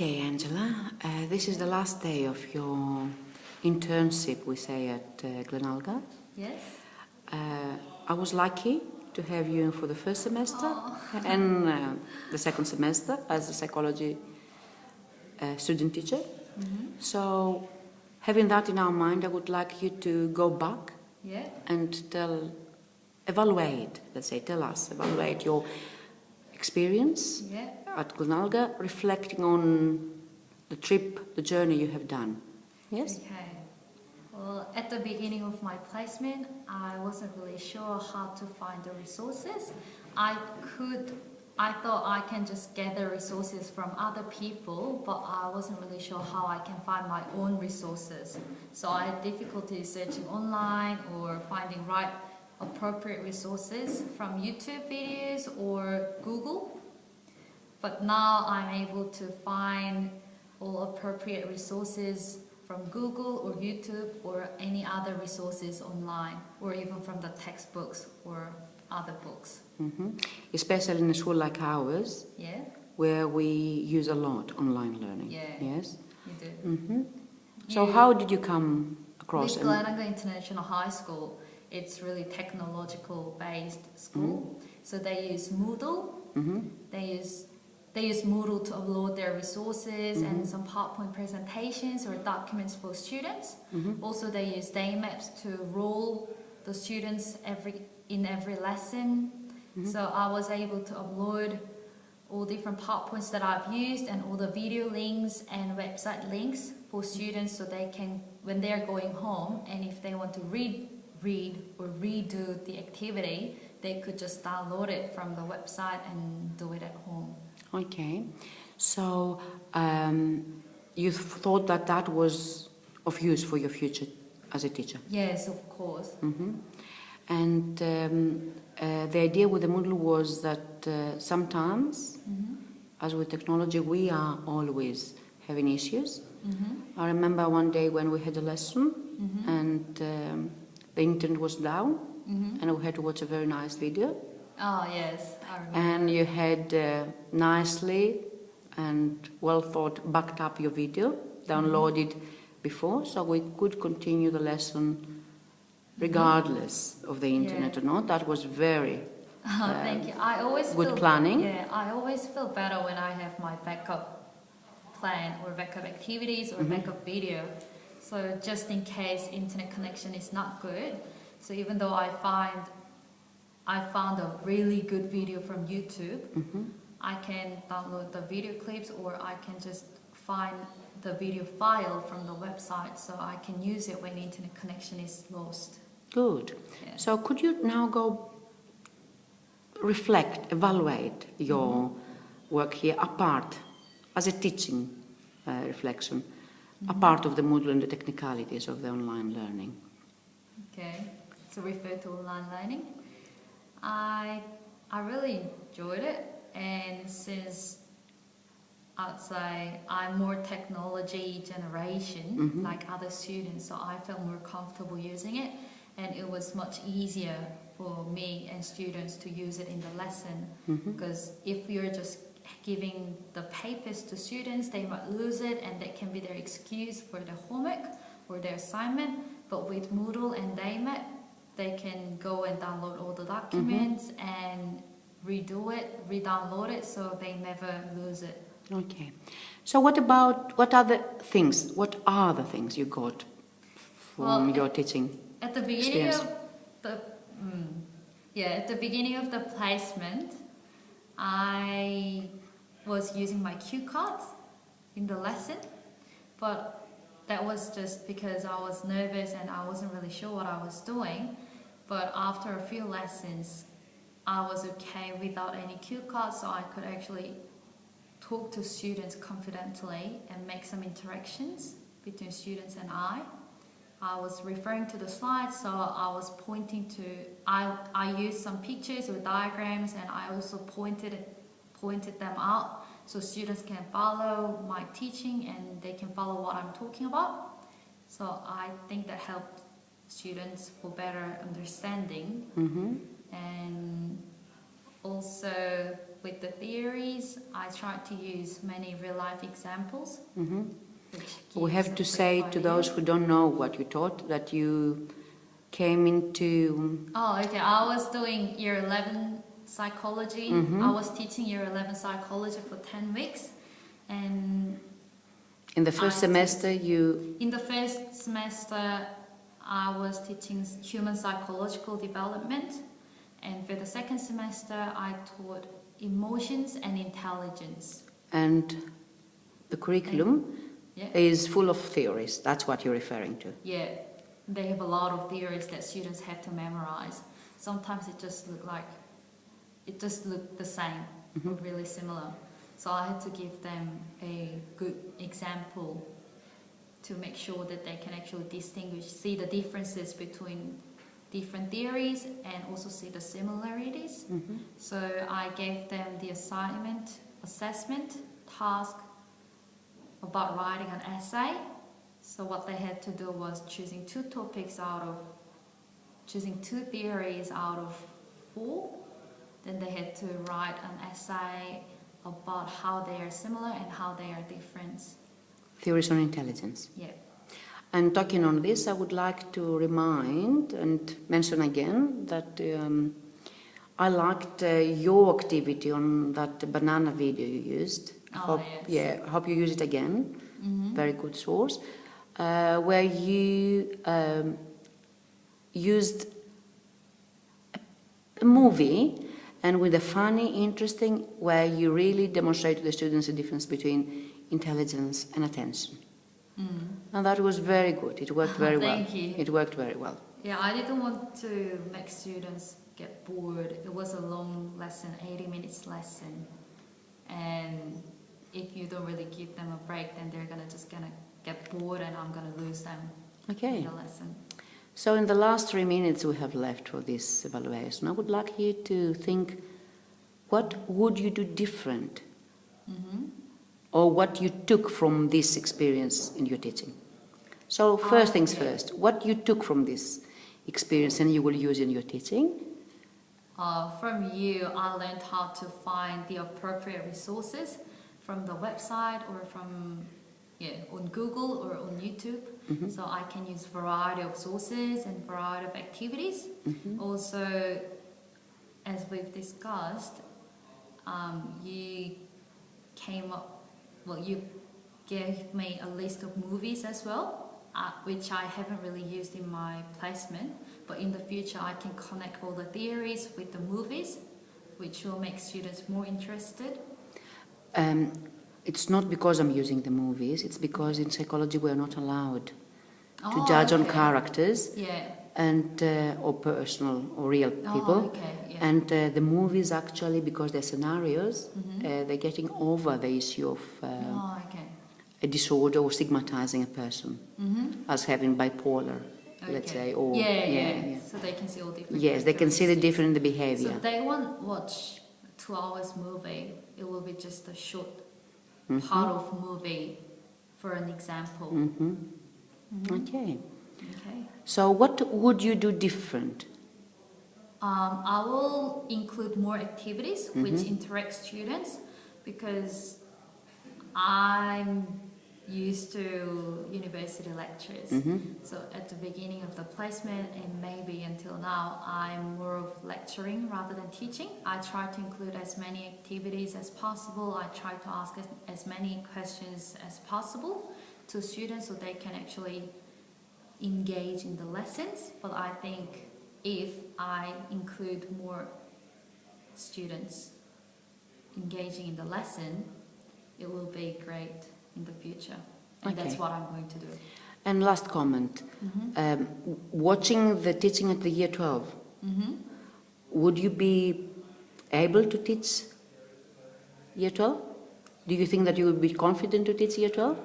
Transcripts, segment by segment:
Okay, Angela, this is the last day of your internship, we say, at Glenalga. Yes. I was lucky to have you for the first semester and the second semester as a psychology student teacher. So, having that in our mind, I would like you to go back and evaluate your experience at Glenalga, reflecting on the journey you have done. Yes? Okay. Well, at the beginning of my placement, I wasn't really sure how to find the resources. I thought I can just gather resources from other people, but I wasn't really sure how I can find my own resources. So I had difficulty searching online or finding appropriate resources from YouTube videos or Google. But now I'm able to find all appropriate resources from Google or YouTube or any other resources online, or even from the textbooks or other books. Especially in a school like ours, where we use a lot online learning. Yes? You do. So how did you come across it? With Glenalga International High School, it's really technological based school. So they use Moodle. They use Moodle to upload their resources and some PowerPoint presentations or documents for students. Also, they use day maps to roll the students in every lesson. So I was able to upload all different PowerPoints that I've used and all the video links and website links for students, so they can, when they're going home, and if they want to read or redo the activity, they could just download it from the website and do it at home. Okay, so you thought that was of use for your future as a teacher? Yes, of course. And the idea with the Moodle was that sometimes, as with technology, we are always having issues. I remember one day when we had a lesson and the internet was down and we had to watch a very nice video. Oh, yes, I remember. And you had nicely and well thought backed up your video, downloaded before, so we could continue the lesson regardless of the internet or not. That was very thank you. I always good planning. Yeah, I always feel better when I have my backup plan or backup activities or backup video. So just in case internet connection is not good. So even though I found a really good video from YouTube, I can download the video clips, or I can just find the video file from the website, so I can use it when internet connection is lost. Good. Yeah. So could you now go evaluate your work here apart, as a teaching reflection, apart of the Moodle and the technicalities of the online learning? Okay, so refer to online learning. I really enjoyed it, and since I'd say I'm more technology generation like other students, so I felt more comfortable using it, and it was much easier for me and students to use it in the lesson, because if you're just giving the papers to students, they might lose it and that can be their excuse for their homework or their assignment. But with Moodle and Daymap, they can go and download all the documents and redo it, re-download it, so they never lose it. Okay. So what are the things you got from your teaching at the beginning of the placement, I was using my cue cards in the lesson, but that was just because I was nervous and I wasn't really sure what I was doing. But after a few lessons, I was okay without any cue cards, so I could actually talk to students confidently and make some interactions between students and I was referring to the slides, so I was pointing to, I used some pictures or diagrams, and I also pointed them out so students can follow my teaching and they can follow what I'm talking about. So I think that helped students for better understanding. And also with the theories, I tried to use many real-life examples. Hmm. Which We gives have a to quick say to idea. those who don't know what you taught that you came into. Oh, okay. I was doing year 11 psychology. Mhm. I was teaching year 11 psychology for 10 weeks. And In the first I semester, you. in the first semester, I was teaching human psychological development. And for the second semester, I taught emotions and intelligence. And the curriculum Yeah. is full of theories. That's what you're referring to. Yeah, they have a lot of theories that students have to memorize. Sometimes it just looked the same, or really similar. So I had to give them a good example to make sure that they can actually distinguish, see the differences between different theories and also see the similarities. Mm-hmm. So I gave them the assessment task about writing an essay. So what they had to do was choosing two theories out of 4. Then they had to write an essay about how they are similar and how they are different. Theories on intelligence. Yeah. And talking on this, I would like to remind and mention again that I liked your activity on that banana video you used. Oh, yes. I hope you use it again. Mm-hmm. Very good source. Where you used a movie and with a funny, interesting, where you really demonstrate to the students the difference between intelligence and attention. And that was very good. It worked very well. Thank you. It worked very well. Yeah, I didn't want to make students get bored. It was a long lesson, 80 minutes lesson. And if you don't really give them a break, then they're gonna get bored and I'm gonna lose them Okay. in the lesson. So in the last 3 minutes we have left for this evaluation, I would like you to think, what would you do different? Mm-hmm. Or what you took from this experience in your teaching? So first things Okay. first, what you took from this experience and you will use in your teaching? From you, I learned how to find the appropriate resources from the website or on Google or on YouTube. Mm-hmm. So I can use variety of sources and variety of activities. Mm-hmm. Also, as we've discussed, you gave me a list of movies as well, which I haven't really used in my placement. But in the future, I can connect all the theories with the movies, which will make students more interested. It's not because I'm using the movies, it's because in psychology we are not allowed to Oh, judge on okay. characters Yeah. and or personal or real people. Oh, okay. Yeah. And the movies actually, because they're scenarios, Mhm. they're getting over the issue of Oh, okay. a disorder or stigmatizing a person Mm-hmm. as having bipolar, let's say. Or, Yeah. So they can see all different. Yes, they can see the characteristics. difference in the behavior. So they won't watch 2 hours movie. It will be just a short Mhm. part of movie for an example. Mhm. Mhm. Okay. Okay. So what would you do different? I will include more activities which Mhm. interact students, because I'm used to university lectures. Mhm. So at the beginning of the placement and maybe until now, I'm more of lecturing rather than teaching. I try to include as many activities as possible. I try to ask as many questions as possible to students so they can actually engage in the lessons. But I think if I include more students engaging in the lesson, it will be great in the future. And Okay. that's what I'm going to do. And last comment. Mm-hmm. Watching the teaching at the year 12, Mm-hmm. would you be able to teach year 12? Do you think that you would be confident to teach year 12?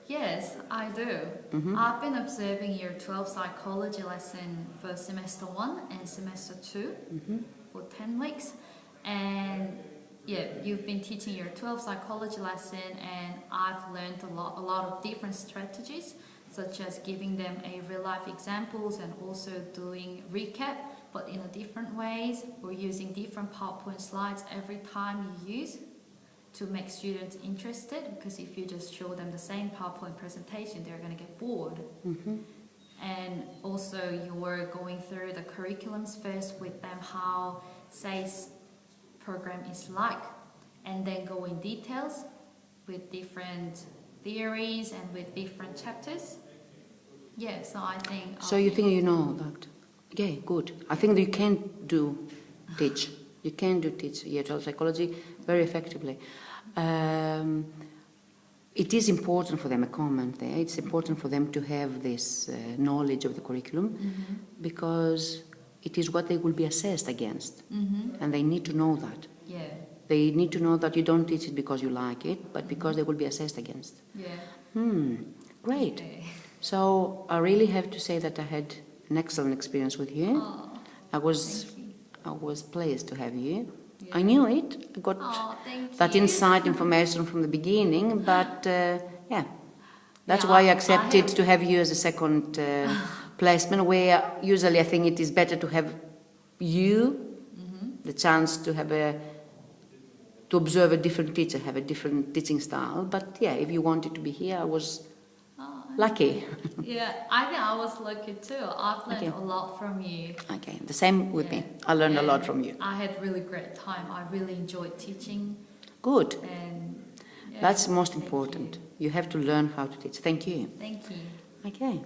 Yes, I do. Mhm. I've been observing year 12 psychology lesson for semester 1 and semester 2 Mhm. for 10 weeks. And yeah, you've been teaching your 12 psychology lesson, and I've learned a lot of different strategies, such as giving them a real life examples and also doing recap. but in a different ways. We're using different PowerPoint slides every time you use to make students interested, because if you just show them the same PowerPoint presentation, they're going to get bored. And also you were going through the curriculums first with them, how SACE program is like, and then go in details with different theories and with different chapters. Yeah, so I think... So you think you know that? Yeah, good. I think that you can teach. You can teach year 12 psychology very effectively. It is important for them, a comment there, it's important for them to have this knowledge of the curriculum, because it is what they will be assessed against. And they need to know that. Yeah. They need to know that you don't teach it because you like it, but because they will be assessed against. Yeah. Great. Okay. So I really have to say that I had an excellent experience with you. Oh, I was pleased to have you. Yeah. I knew it. I got thank that you. inside information from the beginning, but yeah, that's Yeah, why I I accepted have- to have you as a second placement, where usually I think it is better to have you, the chance to have to observe a different teacher, have a different teaching style. But yeah, if you wanted to be here, I was lucky. Yeah, I think I was lucky too. I've learned Okay. a lot from you. Okay, the same with me. I learned a lot from you. I had really great time. I really enjoyed teaching, Good. and yeah, That's most thank important. you. You have to learn how to teach. Thank you. Thank you. Okay.